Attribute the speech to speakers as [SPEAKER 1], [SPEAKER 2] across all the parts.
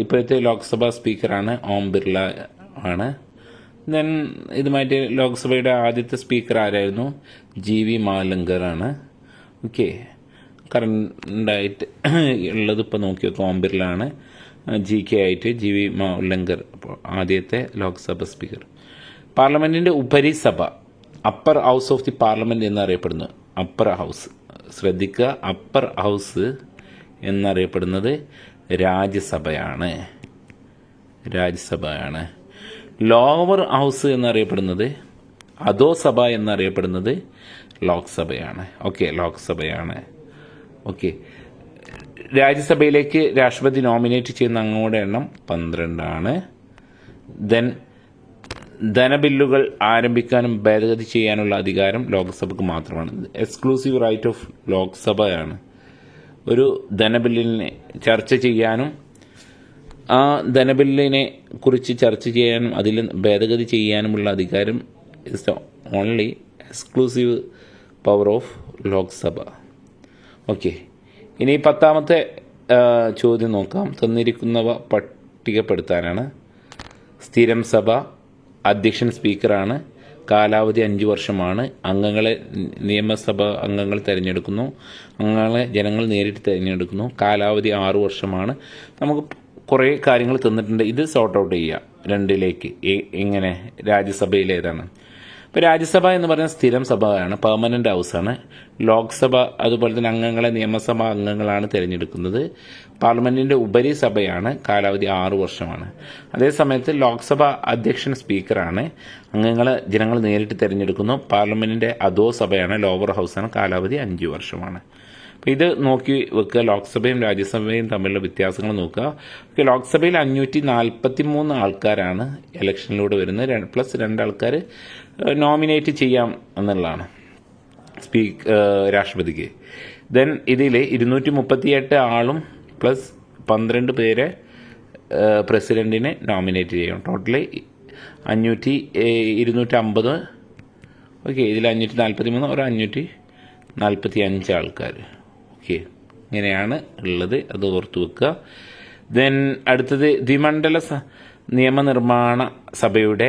[SPEAKER 1] ഇപ്പോഴത്തെ ലോക്സഭാ സ്പീക്കറാണ് ഓം ബിർള ആണ്. ദെൻ ഇതുമായിട്ട് ലോക്സഭയുടെ ആദ്യത്തെ സ്പീക്കർ ആരായിരുന്നു? GV മാലങ്കർ ആണ്. ഓക്കെ, കറണ്ടായിട്ട് ഉള്ളത് ഇപ്പോൾ നോക്കി നോക്കാം, ഓം ബിർള ആണ്. GK ആയിട്ട് GV മാലങ്കർ ആദ്യത്തെ ലോക്സഭ സ്പീക്കർ. പാർലമെൻറ്റിൻ്റെ ഉപരിസഭ, upper house of the parliament എന്നറിയപ്പെടുന്നു. അപ്പർ ഹൗസ്, ശ്രദ്ധിക്കുക, അപ്പർ ഹൗസ് എന്നറിയപ്പെടുന്നത് രാജ്യസഭയാണ്. ലോവർ ഹൗസ് എന്നറിയപ്പെടുന്നത്, അധോസഭ എന്നറിയപ്പെടുന്നത് ലോക്സഭയാണ്. ലോക്സഭയാണ്. രാജ്യസഭയിലേക്ക് രാഷ്ട്രപതി നോമിനേറ്റ് ചെയ്യുന്ന അംഗങ്ങളുടെ എണ്ണം 12 ആണ്. ദെൻ ധനബില്ലുകൾ ആരംഭിക്കാനും ഭേദഗതി ചെയ്യാനുള്ള അധികാരം ലോക്സഭയ്ക്ക് മാത്രമാണ്. എക്സ്ക്ലൂസീവ് റൈറ്റ് ഓഫ് ലോക്സഭയാണ്. ഒരു ധനബില്ലിനെ ചർച്ച ചെയ്യാനും ആ ധനബില്ലിനെ കുറിച്ച് ചർച്ച ചെയ്യാനും അതിൽ ഭേദഗതി ചെയ്യാനുമുള്ള അധികാരം is the only exclusive power of Lok Sabha. ഇനി 10ാമത്തെ ചോദ്യം നോക്കാം. തന്നിരിക്കുന്നവ പട്ടികപ്പെടുത്താനാണ്. സ്ഥിരം സഭ, അധ്യക്ഷൻ സ്പീക്കറാണ്. കാലാവധി 5 വർഷമാണ്. അംഗങ്ങളെ നിയമസഭ അംഗങ്ങൾ തിരഞ്ഞെടുക്കുന്നു. അംഗങ്ങളെ ജനങ്ങൾ നേരിട്ട് തിരഞ്ഞെടുക്കുന്നു. കാലാവധി 6 വർഷമാണ്. നമുക്ക് കുറേ കാര്യങ്ങൾ തന്നിട്ടുണ്ട്. ഇത് സോർട്ട് ഔട്ട് ചെയ്യുക രണ്ടിലേക്ക്. എങ്ങനെ? രാജ്യസഭയിലേതാണ്? ഇപ്പോൾ രാജ്യസഭ എന്ന് പറയുന്ന സ്ഥിരം സഭയാണ്, പെർമനൻ്റ് ഹൗസാണ്. ലോക്സഭ അതുപോലെ തന്നെ അംഗങ്ങളെ നിയമസഭാ അംഗങ്ങളാണ് തിരഞ്ഞെടുക്കുന്നത്. പാർലമെൻറ്റിൻ്റെ ഉപരിസഭയാണ്, കാലാവധി 6 വർഷമാണ്. അതേസമയത്ത് ലോക്സഭ അധ്യക്ഷൻ സ്പീക്കറാണ്, അംഗങ്ങളെ ജനങ്ങൾ നേരിട്ട് തിരഞ്ഞെടുക്കുന്നു. പാർലമെൻറ്റിൻ്റെ അധോസഭയാണ്, ലോവർ ഹൗസാണ്, കാലാവധി 5 വർഷമാണ്. അപ്പോൾ ഇത് നോക്കി വെക്കുക. ലോക്സഭയും രാജ്യസഭയും തമ്മിലുള്ള വ്യത്യാസങ്ങൾ നോക്കുക. ലോക്സഭയിൽ 543 ആൾക്കാരാണ് ഇലക്ഷനിലൂടെ വരുന്നത്, പ്ലസ് 2 ആൾക്കാർ നോമിനേറ്റ് ചെയ്യാം എന്നുള്ളതാണ് രാഷ്ട്രപതിക്ക്. ദെൻ ഇതിൽ 238 ആളും പ്ലസ് 12 പേരെ പ്രസിഡന്റിനെ നോമിനേറ്റ് ചെയ്യണം. ടോട്ടലി 250. ഇതിൽ 543 ഒരു 545 ആൾക്കാർ. ഇങ്ങനെയാണ് ഉള്ളത്, അത് ഓർത്തു വെക്കുക. ദെൻ അടുത്തത് ദ്വിമണ്ഡല നിയമനിർമ്മാണ സഭയുടെ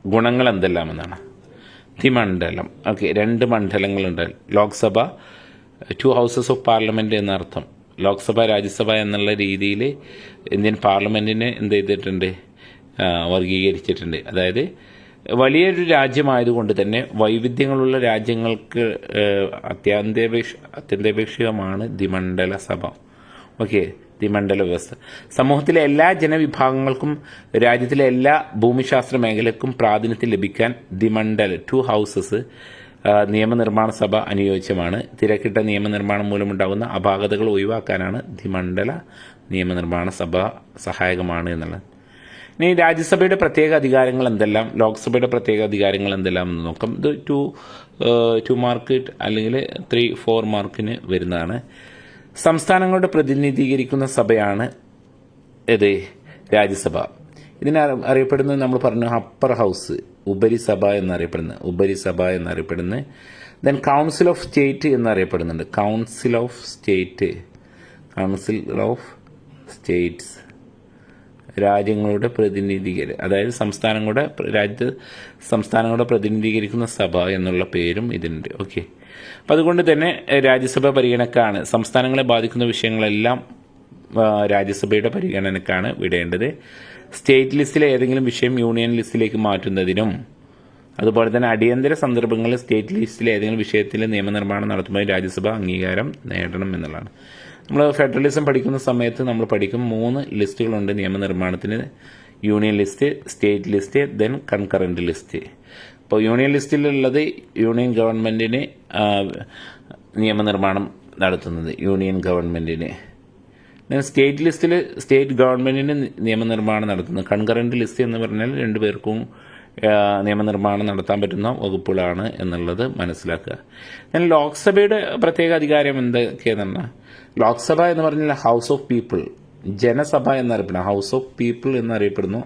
[SPEAKER 1] ഗുണങ്ങൾ എന്തെല്ലാമെന്നാണ്. ദ്വിമണ്ഡലം, 2 മണ്ഡലങ്ങളുണ്ട്. ലോക്സഭ 2 ഹൗസസ് ഓഫ് പാർലമെൻറ്റ് എന്നർത്ഥം. ലോക്സഭ രാജ്യസഭ എന്നുള്ള രീതിയിൽ ഇന്ത്യൻ പാർലമെൻറ്റിനെ എന്ത് ചെയ്തിട്ടുണ്ട്? വർഗീകരിച്ചിട്ടുണ്ട്. അതായത് വലിയൊരു രാജ്യമായതുകൊണ്ട് തന്നെ വൈവിധ്യങ്ങളുള്ള രാജ്യങ്ങൾക്ക് അത്യന്താപേക്ഷിതമാണ് ദ്വിമണ്ഡല സഭ. ദ്വിമണ്ഡല വ്യവസ്ഥ. സമൂഹത്തിലെ എല്ലാ ജനവിഭാഗങ്ങൾക്കും രാജ്യത്തിലെ എല്ലാ ഭൂമിശാസ്ത്ര മേഖലക്കും പ്രാതിനിധ്യം ലഭിക്കാൻ ദ്വിമണ്ഡല 2 ഹൗസസ് നിയമനിർമ്മാണ സഭ അനുയോജ്യമാണ്. തിരക്കിട്ട നിയമനിർമ്മാണം മൂലമുണ്ടാകുന്ന അപാകതകൾ ഒഴിവാക്കാനാണ് ദ്വിമണ്ഡല നിയമനിർമ്മാണ സഭ സഹായകമാണ് എന്നുള്ളത്. ഇനി രാജ്യസഭയുടെ പ്രത്യേക അധികാരങ്ങൾ എന്തെല്ലാം, ലോക്സഭയുടെ പ്രത്യേക അധികാരങ്ങൾ എന്തെല്ലാം എന്ന് നോക്കാം. ഇത് 2 മാർക്ക് അല്ലെങ്കിൽ 3-4 മാർക്കിന് വരുന്നതാണ്. സംസ്ഥാനങ്ങളുടെ പ്രതിനിധീകരിക്കുന്ന സഭയാണ് രാജ്യസഭ. ഇതിനെ അറിയപ്പെടുന്നത് നമ്മൾ പറഞ്ഞു അപ്പർ ഹൗസ്, ഉപരിസഭ എന്നറിയപ്പെടുന്നത്. ദെൻ കൗൺസിൽ ഓഫ് സ്റ്റേറ്റ് എന്നറിയപ്പെടുന്നുണ്ട്. കൗൺസിൽ ഓഫ് സ്റ്റേറ്റ്സ് രാജ്യങ്ങളുടെ അതായത് സംസ്ഥാനങ്ങളുടെ പ്രതിനിധീകരിക്കുന്ന സഭ എന്നുള്ള പേരും ഇതിനുണ്ട്. അപ്പം അതുകൊണ്ട് തന്നെ രാജ്യസഭ പരിഗണനക്കാണ്. സംസ്ഥാനങ്ങളെ ബാധിക്കുന്ന വിഷയങ്ങളെല്ലാം രാജ്യസഭയുടെ പരിഗണനക്കാണ് വിടേണ്ടത്. സ്റ്റേറ്റ് ലിസ്റ്റിലെ ഏതെങ്കിലും വിഷയം യൂണിയൻ ലിസ്റ്റിലേക്ക് മാറ്റുന്നതിനും അതുപോലെ തന്നെ അടിയന്തര സന്ദർഭങ്ങളിൽ സ്റ്റേറ്റ് ലിസ്റ്റിലെ ഏതെങ്കിലും വിഷയത്തിൽ നിയമനിർമ്മാണം നടത്തുമ്പോൾ രാജ്യസഭ അംഗീകാരം നേടണം എന്നുള്ളതാണ്. നമ്മൾ ഫെഡറലിസം പഠിക്കുന്ന സമയത്ത് നമ്മൾ പഠിക്കും 3 ലിസ്റ്റുകളുണ്ട് നിയമനിർമ്മാണത്തിന്. Union list, state list, then concurrent list. ഇപ്പോൾ യൂണിയൻ ലിസ്റ്റിലുള്ളത് യൂണിയൻ ഗവൺമെൻറ്റിന് നിയമനിർമ്മാണം നടത്തുന്നത് യൂണിയൻ ഗവൺമെൻറ്റിന്. സ്റ്റേറ്റ് ലിസ്റ്റിൽ സ്റ്റേറ്റ് ഗവൺമെൻറ്റിന് നിയമനിർമ്മാണം നടത്തുന്നത്. കൺകറന്റ് ലിസ്റ്റ് എന്ന് പറഞ്ഞാൽ 2 പേർക്കും നിയമനിർമ്മാണം നടത്താൻ പറ്റുന്ന വകുപ്പുകളാണ് എന്നുള്ളത് മനസ്സിലാക്കുക. ഞാൻ ലോക്സഭയുടെ പ്രത്യേക അധികാരം എന്തൊക്കെയാണെന്ന് പറഞ്ഞാൽ, ലോക്സഭ എന്ന് പറഞ്ഞാൽ ഹൗസ് ഓഫ് പീപ്പിൾ, ജനസഭ എന്നറിയപ്പെടുന്നു. ഹൗസ് ഓഫ് പീപ്പിൾ എന്നറിയപ്പെടുന്നു.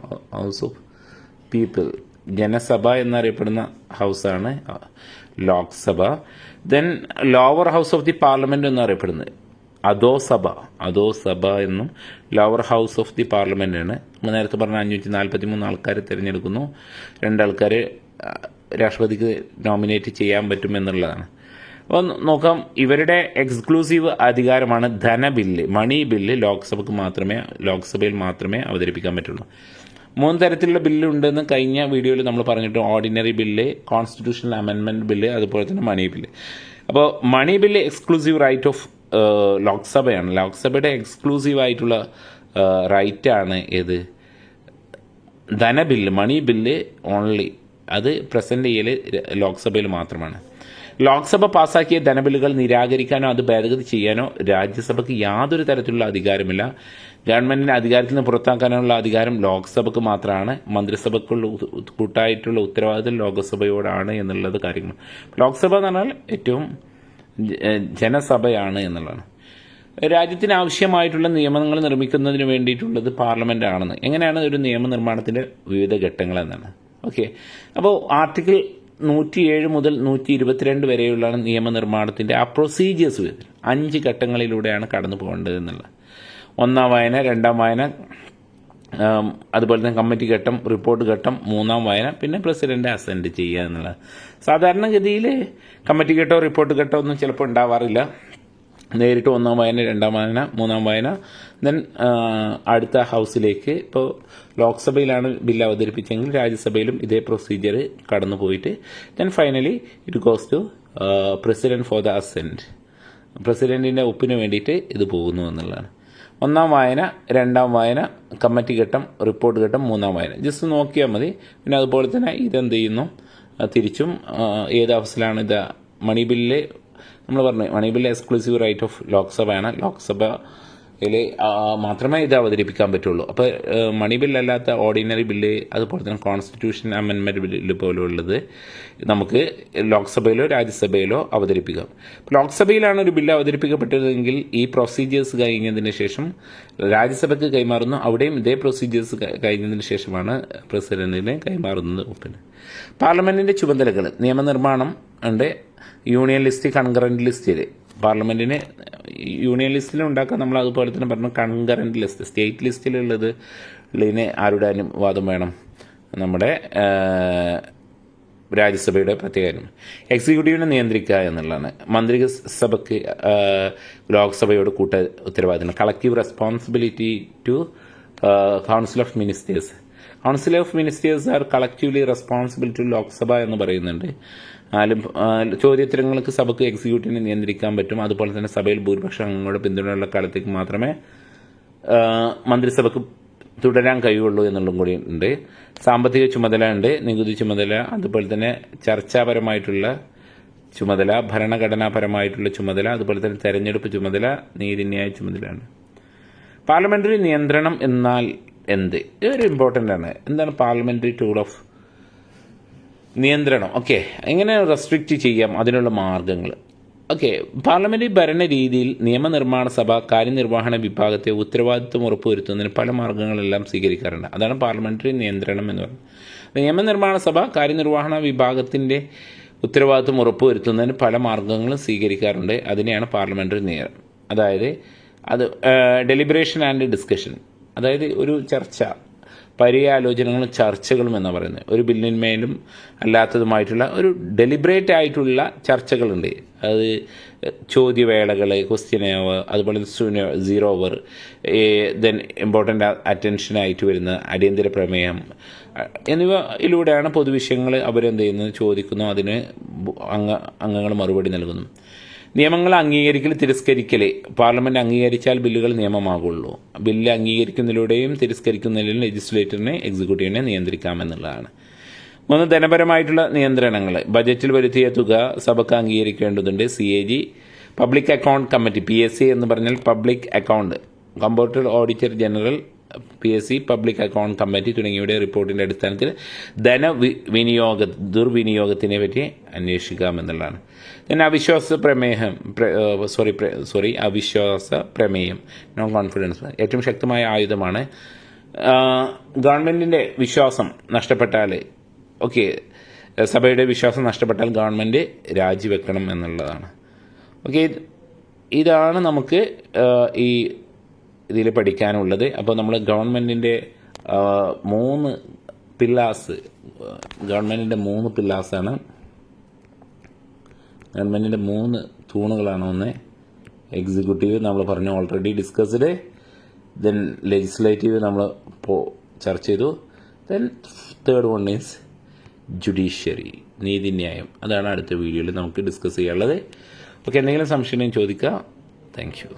[SPEAKER 1] ജനസഭ എന്നറിയപ്പെടുന്ന ഹൗസാണ് Lok Sabha. Then lower house of the parliament എന്നറിയപ്പെടുന്നത് അധോസഭ എന്നും ലോവർ ഹൗസ് ഓഫ് ദി പാർലമെൻറ്റാണ്. നമ്മൾ നേരത്തെ പറഞ്ഞ 543 ആൾക്കാരെ തിരഞ്ഞെടുക്കുന്നു, 2 ആൾക്കാരെ രാഷ്ട്രപതിക്ക് നോമിനേറ്റ് ചെയ്യാൻ പറ്റും എന്നുള്ളതാണ്. അപ്പോൾ നോക്കാം, ഇവരുടെ എക്സ്ക്ലൂസീവ് അധികാരമാണ് ധനബില്ല്, മണി ബില്ല് ലോക്സഭയിൽ മാത്രമേ അവതരിപ്പിക്കാൻ പറ്റുള്ളൂ. 3 തരത്തിലുള്ള ബില്ല് ഉണ്ടെന്ന് കഴിഞ്ഞ വീഡിയോയിൽ നമ്മൾ പറഞ്ഞിട്ട്, ordinary bill, constitutional amendment bill, അതുപോലെ തന്നെ മണി ബില്ല്. അപ്പോൾ money bill exclusive right of ലോക്സഭയാണ്. ലോക്സഭയുടെ എക്സ്ക്ലൂസീവ് ആയിട്ടുള്ള റൈറ്റാണ് ഏത്? ധനബില്ല്, മണി ബില്ല് ഓൺലി. അത് പ്രസന്റ് ചെയ്യൽ ലോക്സഭയിൽ മാത്രമാണ്. ലോക്സഭ പാസാക്കിയ ധനബില്ലുകൾ നിരാകരിക്കാനോ അത് ഭേദഗതി ചെയ്യാനോ രാജ്യസഭയ്ക്ക് യാതൊരു തരത്തിലുള്ള അധികാരമില്ല. ഗവൺമെന്റിനെ അധികാരത്തിൽ നിന്ന് പുറത്താക്കാനുള്ള അധികാരം ലോക്സഭയ്ക്ക് മാത്രമാണ്. മന്ത്രിസഭയ്ക്കുള്ള കൂട്ടായിട്ടുള്ള ഉത്തരവാദിത്തം ലോക്സഭയോടാണ് എന്നുള്ളത് കാര്യങ്ങൾ. ലോക്സഭ എന്ന് പറഞ്ഞാൽ ഏറ്റവും ജനസഭയാണ് എന്നുള്ളതാണ്. രാജ്യത്തിന് ആവശ്യമായിട്ടുള്ള നിയമങ്ങൾ നിർമ്മിക്കുന്നതിന് വേണ്ടിയിട്ടുള്ളത് പാർലമെന്റ് ആണെന്ന്. എങ്ങനെയാണ് ഒരു നിയമനിർമ്മാണത്തിന്റെ വിവിധ ഘട്ടങ്ങൾ എന്നാണ്. ഓക്കെ, അപ്പോൾ ആർട്ടിക്കിൾ 107 മുതൽ 122 വരെയുള്ള നിയമനിർമ്മാണത്തിന്റെ ആ പ്രൊസീജിയേഴ്സ് 5 ഘട്ടങ്ങളിലൂടെയാണ് കടന്നു പോകേണ്ടത് എന്നുള്ളത്. 1ാം വായന, 2ാം വായന, അതുപോലെ തന്നെ കമ്മിറ്റി ഘട്ടം, റിപ്പോർട്ട് ഘട്ടം, 3ാം വായന, പിന്നെ പ്രസിഡന്റ് അസെന്റ് ചെയ്യുക എന്നുള്ളത്. സാധാരണഗതിയിൽ കമ്മിറ്റി ഘട്ടമോ റിപ്പോർട്ട് ഘട്ടമോ ഒന്നും ചിലപ്പോൾ ഉണ്ടാവാറില്ല. നേരിട്ട് 1ാം വായന, 2ാം വായന, 3ാം വായന, ദെൻ അടുത്ത ഹൗസിലേക്ക്. ഇപ്പോൾ ലോക്സഭയിലാണ് ബില്ല് അവതരിപ്പിച്ചെങ്കിൽ രാജ്യസഭയിലും ഇതേ പ്രൊസീജിയർ കടന്നു പോയിട്ട് then finally it goes to president for the assent. പ്രസിഡന്റിന്റെ ഒപ്പിന് വേണ്ടിയിട്ട് ഇത് പോകുന്നു എന്നുള്ളതാണ്. 1ാം വായന, 2ാം വായന, കമ്മിറ്റി ഘട്ടം, റിപ്പോർട്ട് ഘട്ടം, 3ാം വായന. ജസ്റ്റ് നോക്കിയാൽ മതി. പിന്നെ അതുപോലെ തന്നെ ഇതെന്ത് ചെയ്യുന്നു, തിരിച്ചും ഏത് ഹൗസിലാണ് ഇത്? മണി ബില്ല് നമ്മൾ പറഞ്ഞു, money bill exclusive right of ലോക്സഭയാണ്. ലോക്സഭയിൽ മാത്രമേ ഇത് അവതരിപ്പിക്കാൻ പറ്റുള്ളൂ. അപ്പോൾ മണി ബില്ലല്ലാത്ത ഓർഡിനറി ബില്ല്, അതുപോലെ തന്നെ കോൺസ്റ്റിറ്റ്യൂഷൻ അമെൻമെൻറ്റ് ബില്ല് പോലുള്ളത് നമുക്ക് ലോക്സഭയിലോ രാജ്യസഭയിലോ അവതരിപ്പിക്കാം. ലോക്സഭയിലാണ് ഒരു ബില്ല് അവതരിപ്പിക്കപ്പെട്ടതെങ്കിൽ ഈ പ്രൊസീജിയേഴ്സ് കഴിഞ്ഞതിന് ശേഷം രാജ്യസഭയ്ക്ക് കൈമാറുന്നു. അവിടെയും ഇതേ പ്രൊസീജിയേഴ്സ് കഴിഞ്ഞതിന് ശേഷമാണ് പ്രസിഡന്റിന് കൈമാറുന്നത് ഒപ്പിന്. പാർലമെന്റിന്റെ ചുമതലകൾ നിയമനിർമ്മാണം ഉണ്ട്. യൂണിയൻ ലിസ്റ്റ്, കൺകറന്റ് ലിസ്റ്റിൽ പാർലമെന്റിന് യൂണിയൻ ലിസ്റ്റിൽ ഉണ്ടാക്കാൻ നമ്മൾ അതുപോലെ തന്നെ പറഞ്ഞു. കൺകറന്റ് ലിസ്റ്റ്, സ്റ്റേറ്റ് ലിസ്റ്റിലുള്ളത് ഉള്ളതിന് ആരുടെ അനുവാദം വേണം? നമ്മുടെ രാജ്യസഭയുടെ പ്രത്യേകം. എക്സിക്യൂട്ടീവിനെ നിയന്ത്രിക്കുക എന്നുള്ളതാണ്. മന്ത്രിസഭയ്ക്ക് ലോക്സഭയോട് കൂട്ട ഉത്തരവാദിത്തം. Collective responsibility to council of ministers. Council of ministers are collectively responsible to Lok Sabha എന്ന് പറയുന്നുണ്ട്. ചോദ്യോത്തരങ്ങൾക്ക് സഭയ്ക്ക് എക്സിക്യൂട്ടീവിനെ നിയന്ത്രിക്കാൻ പറ്റും. അതുപോലെ തന്നെ സഭയിൽ ഭൂരിപക്ഷം അംഗങ്ങളുടെ പിന്തുണയുള്ള കാലത്തേക്ക് മാത്രമേ മന്ത്രിസഭയ്ക്ക് തുടരാൻ കഴിയുള്ളൂ എന്നുള്ളതും കൂടി ഉണ്ട്. സാമ്പത്തിക ചുമതല ഉണ്ട്, നികുതി ചുമതല, അതുപോലെ തന്നെ ചർച്ചാപരമായിട്ടുള്ള ചുമതല, ഭരണഘടനാപരമായിട്ടുള്ള ചുമതല, അതുപോലെ തന്നെ തെരഞ്ഞെടുപ്പ് ചുമതല, നീതിന്യായ ചുമതലയാണ്. പാർലമെന്ററി നിയന്ത്രണം എന്നാൽ എന്ത്? ഇതൊരു ഇമ്പോർട്ടൻ്റ് ആണ്. എന്താണ് പാർലമെന്ററി ടൂൾ ഓഫ് നിയന്ത്രണം? ഓക്കെ, എങ്ങനെ റെസ്ട്രിക്റ്റ് ചെയ്യാം, അതിനുള്ള മാർഗങ്ങൾ. ഓക്കെ, പാർലമെന്ററി ഭരണ രീതിയിൽ നിയമനിർമ്മാണ സഭ കാര്യനിർവഹണ വിഭാഗത്തെ ഉത്തരവാദിത്വം ഉറപ്പുവരുത്തുന്നതിന് പല മാർഗങ്ങളെല്ലാം സ്വീകരിക്കാറുണ്ട്. അതാണ് പാർലമെന്ററി നിയന്ത്രണം എന്ന് പറയുന്നത്. നിയമനിർമ്മാണ സഭ കാര്യനിർവഹണ വിഭാഗത്തിന്റെ ഉത്തരവാദിത്വം ഉറപ്പുവരുത്തുന്നതിന് പല മാർഗങ്ങളും സ്വീകരിക്കാറുണ്ട്. അതിനെയാണ് പാർലമെന്ററി നിയന്ത്രണം. അതായത് അത് ഡെലിബറേഷൻ ആൻഡ് ഡിസ്കഷൻ, അതായത് ഒരു ചർച്ച, പര്യാലോചനകളും ചർച്ചകളും എന്നാണ് പറയുന്നത്. ഒരു ബില്ലിന്മേലും അല്ലാത്തതുമായിട്ടുള്ള ഒരു ഡെലിബറേറ്റ് ആയിട്ടുള്ള ചർച്ചകളുണ്ട്. അത് ചോദ്യവേളകൾ, ക്വസ്റ്റ്യൻ അവർ, അതുപോലെ 0 അവർ, ദെൻ ഇമ്പോർട്ടൻ്റ് അറ്റൻഷനായിട്ട് വരുന്ന അടിയന്തര പ്രമേയം എന്നിവയിലൂടെയാണ് പൊതുവിഷയങ്ങൾ അവരെന്ത് ചെയ്യുന്നത്, ചോദിക്കുന്നു, അതിന് അംഗങ്ങൾ മറുപടി നൽകുന്നു. നിയമങ്ങൾ അംഗീകരിക്കൽ, തിരസ്കരിക്കൽ. പാർലമെന്റ് അംഗീകരിച്ചാൽ ബില്ലുകൾ നിയമമാകുള്ളൂ. ബില്ല് അംഗീകരിക്കുന്നതിലൂടെയും തിരസ്കരിക്കുന്നതിലും ലെജിസ്ലേറ്ററിനെ, എക്സിക്യൂട്ടീവിനെ നിയന്ത്രിക്കാമെന്നുള്ളതാണ്. 3 ധനപരമായിട്ടുള്ള നിയന്ത്രണങ്ങൾ. ബജറ്റിൽ വരുത്തിയ തുക സഭയ്ക്ക് അംഗീകരിക്കേണ്ടതുണ്ട്. CAG, public account committee, PSC എന്ന് പറഞ്ഞാൽ public account, comptroller auditor general, PSC, public account committee തുടങ്ങിയവയുടെ റിപ്പോർട്ടിന്റെ അടിസ്ഥാനത്തിൽ ദുർവിനിയോഗത്തിനെ പറ്റി അന്വേഷിക്കാമെന്നുള്ളതാണ്. പിന്നെ അവിശ്വാസ പ്രമേയം, നോൺ കോൺഫിഡൻസ് ഏറ്റവും ശക്തമായ ആയുധമാണ്. ഗവൺമെന്റിന്റെ വിശ്വാസം നഷ്ടപ്പെട്ടാൽ, ഓക്കെ, സഭയുടെ വിശ്വാസം നഷ്ടപ്പെട്ടാൽ ഗവൺമെന്റ് രാജിവെക്കണം എന്നുള്ളതാണ്. ഓക്കെ, ഇതാണ് നമുക്ക് ഈ ഇതിൽ പഠിക്കാനുള്ളത്. അപ്പോൾ നമ്മൾ ഗവൺമെൻറ്റിൻ്റെ 3 പില്ലാസ്, ഗവൺമെൻറ്റിൻ്റെ 3 പില്ലാസാണ്, ഗവൺമെൻറ്റിൻ്റെ 3 തൂണുകളാണ്. ഒന്ന് എക്സിക്യൂട്ടീവ് നമ്മൾ പറഞ്ഞു, ഓൾറെഡി ഡിസ്കസ്ഡ്. ദെൻ ലെജിസ്ലേറ്റീവ് നമ്മൾ ചർച്ച ചെയ്തു. Then third one is judiciary, നീതിന്യായം. അതാണ് അടുത്ത വീഡിയോയിൽ നമുക്ക് ഡിസ്കസ് ചെയ്യാനുള്ളത്. ഓക്കെ, എന്തെങ്കിലും സംശയം ചോദിക്കുക. Thank you.